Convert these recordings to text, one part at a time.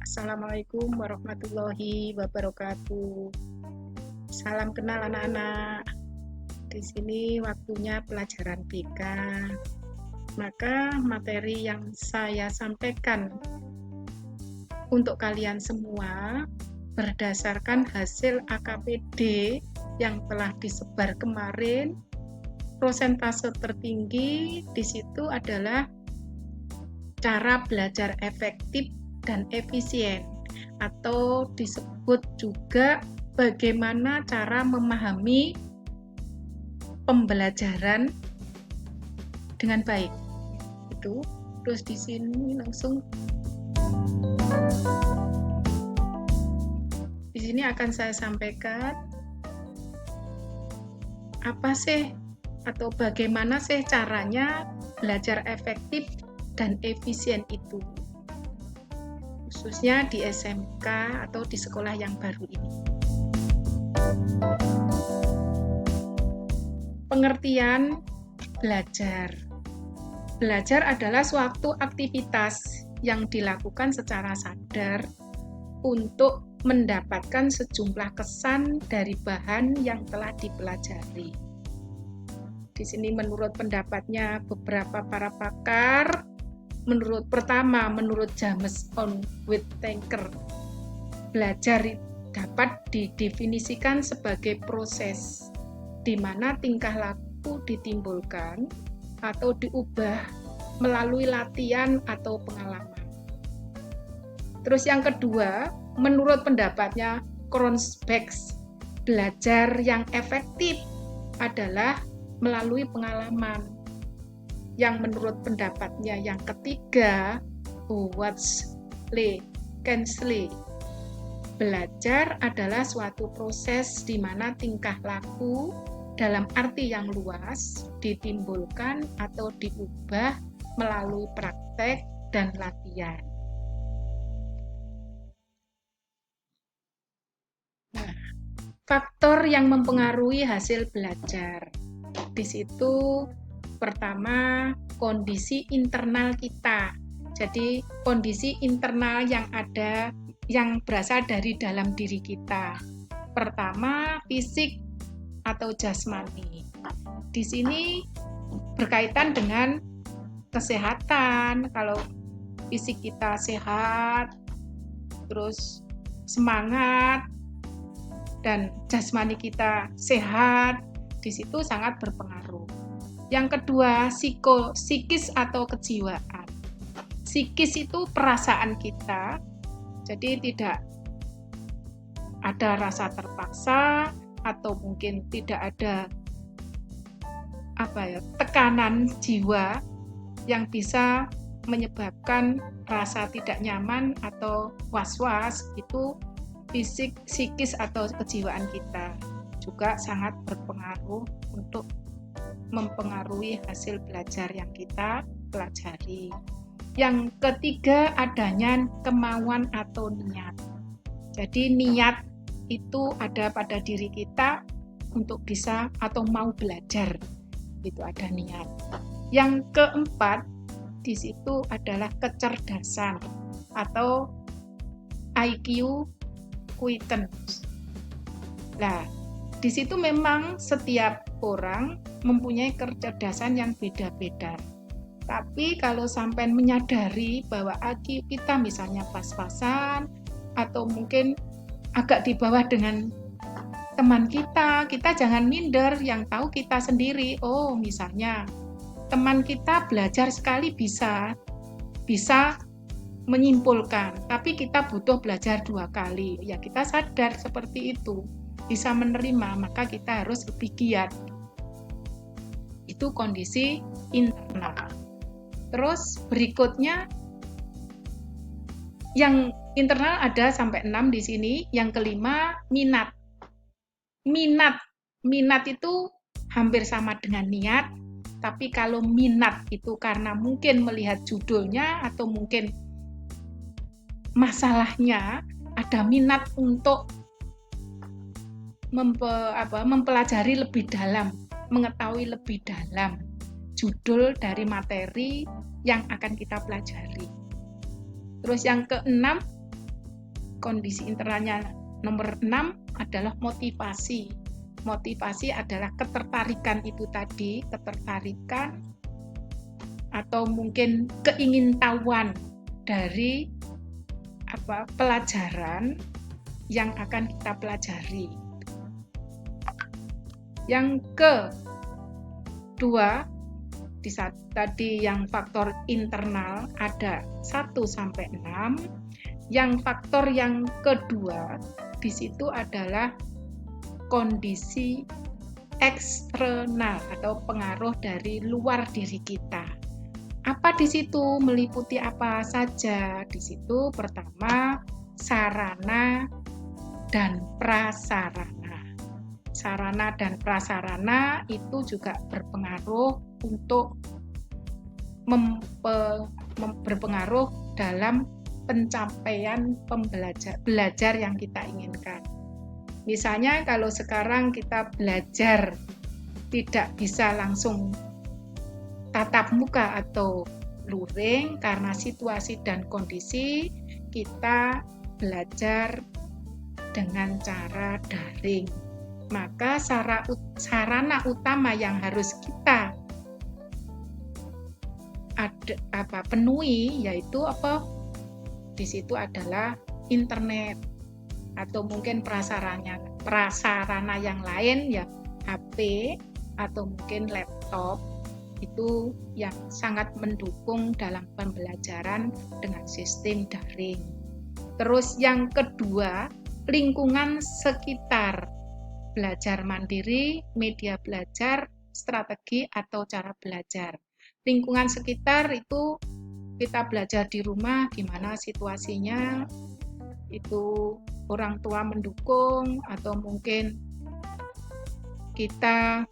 Assalamualaikum warahmatullahi wabarakatuh. Salam kenal anak-anak. Di sini waktunya pelajaran BK. Maka materi yang saya sampaikan untuk kalian semua berdasarkan hasil AKPD yang telah disebar kemarin. Prosentase tertinggi di situ adalah cara belajar efektif dan efisien, atau disebut juga bagaimana cara memahami pembelajaran dengan baik. Itu terus di sini langsung di sini akan saya sampaikan apa sih atau bagaimana sih caranya belajar efektif dan efisien itu, khususnya di SMK atau di sekolah yang baru ini. Pengertian belajar. Belajar adalah suatu aktivitas yang dilakukan secara sadar untuk mendapatkan sejumlah kesan dari bahan yang telah dipelajari. Di sini menurut pendapatnya beberapa para pakar, menurut James Whittaker, belajar dapat didefinisikan sebagai proses di mana tingkah laku ditimbulkan atau diubah melalui latihan atau pengalaman. Terus yang kedua, menurut pendapatnya Kronberg, belajar yang efektif adalah melalui pengalaman. Yang menurut pendapatnya yang ketiga, Kensley, belajar adalah suatu proses di mana tingkah laku dalam arti yang luas ditimbulkan atau diubah melalui praktek dan latihan. Nah, faktor yang mempengaruhi hasil belajar. Di situ pertama, kondisi internal kita. Jadi, kondisi internal yang ada, yang berasal dari dalam diri kita. Pertama, fisik atau jasmani. Di sini berkaitan dengan kesehatan. Kalau fisik kita sehat, terus semangat, dan jasmani kita sehat, di situ sangat berpengaruh. Yang kedua, psikis atau kejiwaan. Psikis itu perasaan kita, jadi tidak ada rasa terpaksa atau mungkin tidak ada tekanan jiwa yang bisa menyebabkan rasa tidak nyaman atau was-was. Itu psikis atau kejiwaan kita juga sangat berpengaruh untuk mempengaruhi hasil belajar yang kita pelajari. Yang ketiga, adanya kemauan atau niat. Jadi niat itu ada pada diri kita untuk bisa atau mau belajar, itu ada niat. Yang keempat, di situ adalah kecerdasan atau IQ quotient. Nah, di situ memang setiap orang mempunyai kecerdasan yang beda-beda. Tapi kalau sampai menyadari bahwa IQ kita misalnya pas-pasan atau mungkin agak di bawah dengan teman kita jangan minder, yang tahu kita sendiri. Oh, misalnya teman kita belajar sekali bisa menyimpulkan, tapi kita butuh belajar 2 kali. Ya, kita sadar seperti itu, bisa menerima, maka kita harus lebih giat. Itu kondisi internal. Terus berikutnya, yang internal ada sampai 6 di sini. Yang kelima, minat. Minat itu hampir sama dengan niat, tapi kalau minat itu karena mungkin melihat judulnya atau mungkin masalahnya, ada minat untuk mempelajari lebih dalam, mengetahui lebih dalam judul dari materi yang akan kita pelajari. Terus yang keenam, kondisi internalnya nomor 6 adalah motivasi. Motivasi adalah ketertarikan itu tadi, ketertarikan atau mungkin keingintahuan dari pelajaran yang akan kita pelajari. Yang kedua, tadi yang faktor internal ada 1 sampai 6. Yang faktor yang kedua di situ adalah kondisi eksternal atau pengaruh dari luar diri kita. Apa di situ? Meliputi apa saja? Di situ pertama sarana dan prasarana. Sarana dan prasarana itu juga berpengaruh untuk berpengaruh dalam pencapaian belajar yang kita inginkan. Misalnya kalau sekarang kita belajar tidak bisa langsung tatap muka atau luring karena situasi dan kondisi, kita belajar dengan cara daring. Maka sarana utama yang harus kita penuhi yaitu di situ adalah internet atau mungkin prasarana yang lain ya HP atau mungkin laptop, itu yang sangat mendukung dalam pembelajaran dengan sistem daring. Terus yang kedua, lingkungan sekitar. Belajar mandiri, media belajar, strategi atau cara belajar. Lingkungan sekitar itu kita belajar di rumah, gimana situasinya, itu orang tua mendukung atau mungkin kita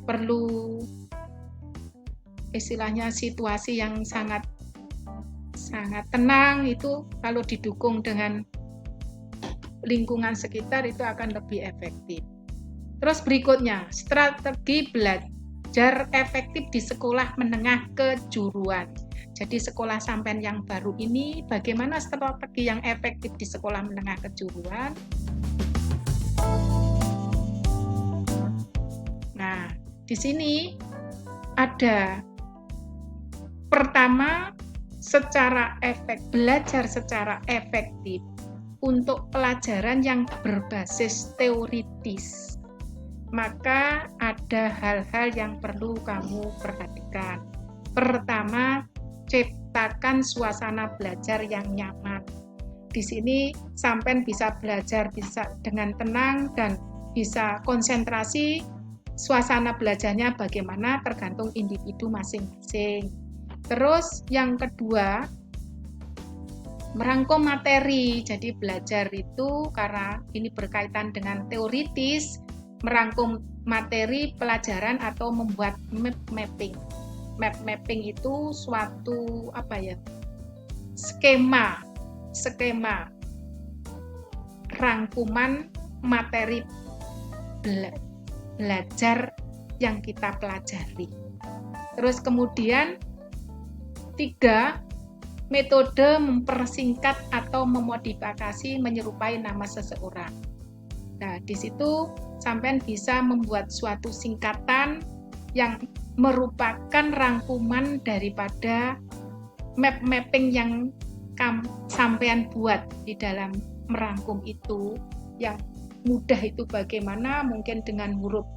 perlu istilahnya situasi yang sangat tenang, itu kalau didukung dengan lingkungan sekitar itu akan lebih efektif. Terus berikutnya, strategi belajar efektif di sekolah menengah kejuruan. Jadi sekolah sampean yang baru ini, bagaimana strategi yang efektif di sekolah menengah kejuruan? Nah, di sini ada pertama, belajar secara efektif untuk pelajaran yang berbasis teoritis. Maka ada hal-hal yang perlu kamu perhatikan. Pertama, ciptakan suasana belajar yang nyaman. Di sini sampean bisa belajar dengan tenang dan bisa konsentrasi. Suasana belajarnya bagaimana tergantung individu masing-masing. Terus yang kedua, merangkum materi. Jadi belajar itu karena ini berkaitan dengan teoritis, merangkum materi pelajaran atau membuat map mapping. Map mapping itu suatu skema rangkuman materi belajar yang kita pelajari. Terus kemudian 3, metode mempersingkat atau memodifikasi menyerupai nama seseorang. Nah, di situ sampean bisa membuat suatu singkatan yang merupakan rangkuman daripada map mapping yang sampean buat di dalam merangkum itu. Yang mudah itu bagaimana? Mungkin dengan huruf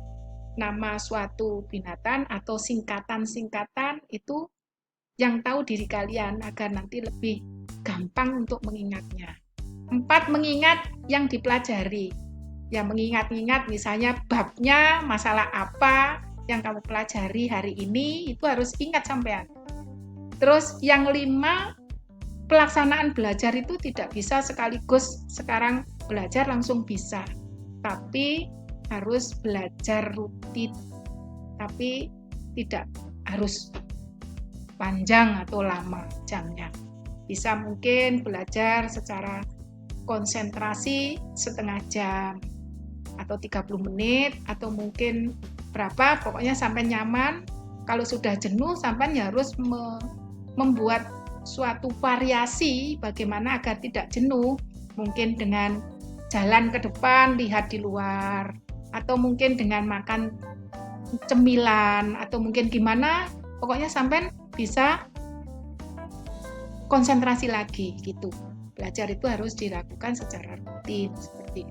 nama suatu binatang atau singkatan-singkatan itu yang tahu diri kalian agar nanti lebih gampang untuk mengingatnya. 4, mengingat yang dipelajari. Ya, mengingat-ingat misalnya babnya masalah apa yang kamu pelajari hari ini, itu harus ingat sampean. Terus yang 5, pelaksanaan belajar itu tidak bisa sekaligus sekarang belajar langsung bisa, tapi harus belajar rutin, tapi tidak harus panjang atau lama jamnya. Bisa mungkin belajar secara konsentrasi setengah jam atau 30 menit atau mungkin berapa, pokoknya sampai nyaman. Kalau sudah jenuh sampai harus membuat suatu variasi bagaimana agar tidak jenuh, mungkin dengan jalan ke depan, lihat di luar, atau mungkin dengan makan cemilan, atau mungkin gimana, pokoknya sampai bisa konsentrasi lagi gitu. Belajar itu harus dilakukan secara rutin seperti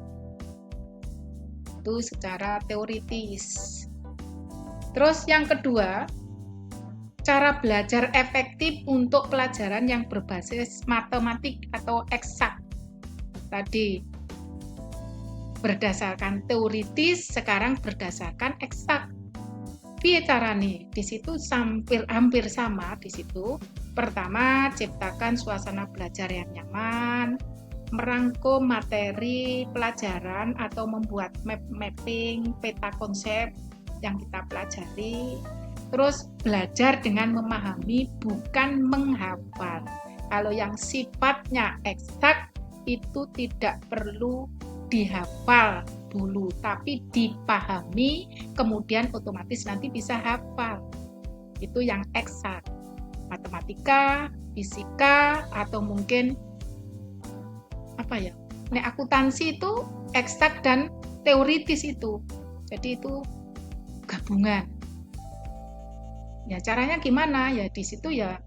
itu secara teoritis. Terus yang kedua, cara belajar efektif untuk pelajaran yang berbasis matematik atau eksak. Tadi berdasarkan teoritis, sekarang berdasarkan eksak. Piye carane? Di situ hampir sama di situ. Pertama, ciptakan suasana belajar yang nyaman, merangkum materi pelajaran atau membuat mapping peta konsep yang kita pelajari. Terus belajar dengan memahami, bukan menghafal. Kalau yang sifatnya eksak itu tidak perlu dihafal dulu, tapi dipahami, kemudian otomatis nanti bisa hafal. Itu yang eksak. Matematika, fisika, atau mungkin akuntansi itu eksak dan teoritis itu. Jadi itu gabungan. Ya caranya gimana? Ya di situ ya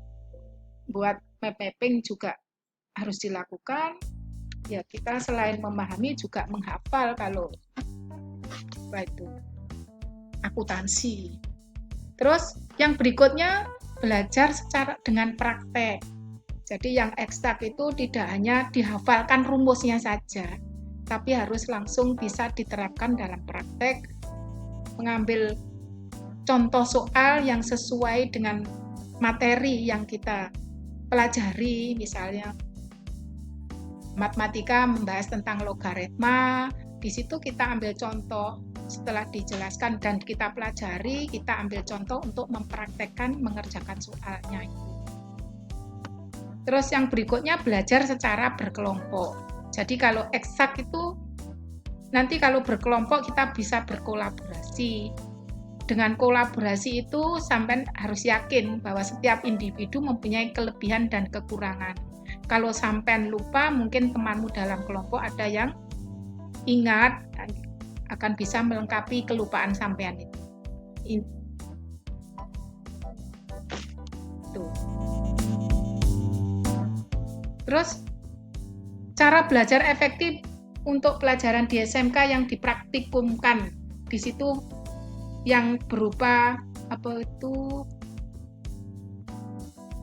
buat mapping juga harus dilakukan. Ya kita selain memahami juga menghafal kalau itu akuntansi. Terus yang berikutnya belajar dengan praktek. Jadi yang eksak itu tidak hanya dihafalkan rumusnya saja, tapi harus langsung bisa diterapkan dalam praktek, mengambil contoh soal yang sesuai dengan materi yang kita pelajari, misalnya matematika membahas tentang logaritma, di situ kita ambil contoh setelah dijelaskan dan kita pelajari, kita ambil contoh untuk mempraktekkan mengerjakan soalnya itu. Terus yang berikutnya belajar secara berkelompok. Jadi kalau eksak itu nanti kalau berkelompok kita bisa berkolaborasi. Dengan kolaborasi itu sampai harus yakin bahwa setiap individu mempunyai kelebihan dan kekurangan. Kalau sampai lupa, mungkin temanmu dalam kelompok ada yang ingat, akan bisa melengkapi kelupaan sampean itu. Terus, cara belajar efektif untuk pelajaran di SMK yang dipraktikumkan. Di situ yang berupa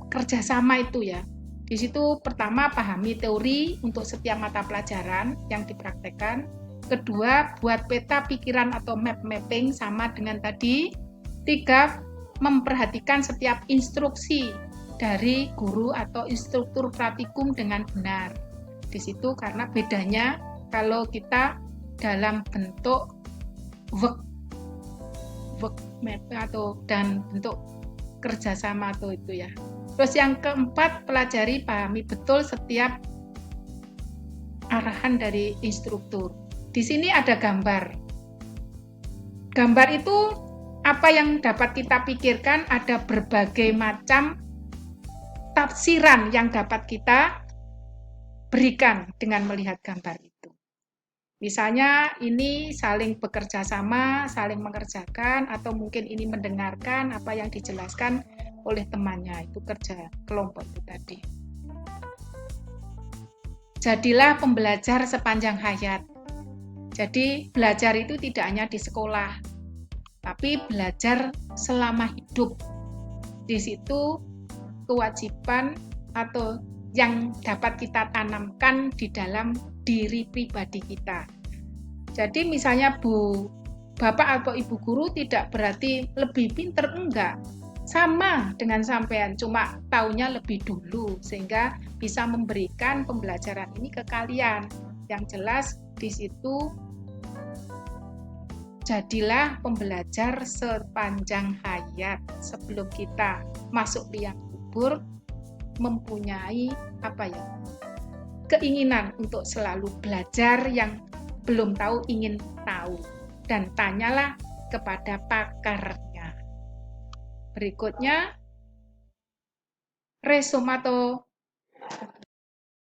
kerjasama itu ya. Di situ pertama pahami teori untuk setiap mata pelajaran yang dipraktekkan. Kedua, buat peta pikiran atau mapping sama dengan tadi. Tiga, memperhatikan setiap instruksi dari guru atau instruktur praktikum dengan benar. Di situ karena bedanya kalau kita dalam bentuk work map dan bentuk kerjasama atau itu ya. Terus yang keempat, pelajari pahami betul setiap arahan dari instruktur. Di sini ada gambar. Gambar itu apa yang dapat kita pikirkan, ada berbagai macam tafsiran yang dapat kita berikan dengan melihat gambar itu. Misalnya ini saling bekerja sama, saling mengerjakan, atau mungkin ini mendengarkan apa yang dijelaskan oleh temannya, itu kerja kelompok itu tadi. Jadilah pembelajar sepanjang hayat. Jadi belajar itu tidak hanya di sekolah, tapi belajar selama hidup. Di situ kewajiban atau yang dapat kita tanamkan di dalam diri pribadi kita. Jadi misalnya Bapak atau Ibu guru tidak berarti lebih pinter, enggak. Sama dengan sampean, cuma taunya lebih dulu sehingga bisa memberikan pembelajaran ini ke kalian. Yang jelas di situ jadilah pembelajar sepanjang hayat sebelum kita masuk liang kubur mempunyai keinginan untuk selalu belajar, yang belum tahu ingin tahu, dan tanyalah kepada pakarnya. Berikutnya Resomato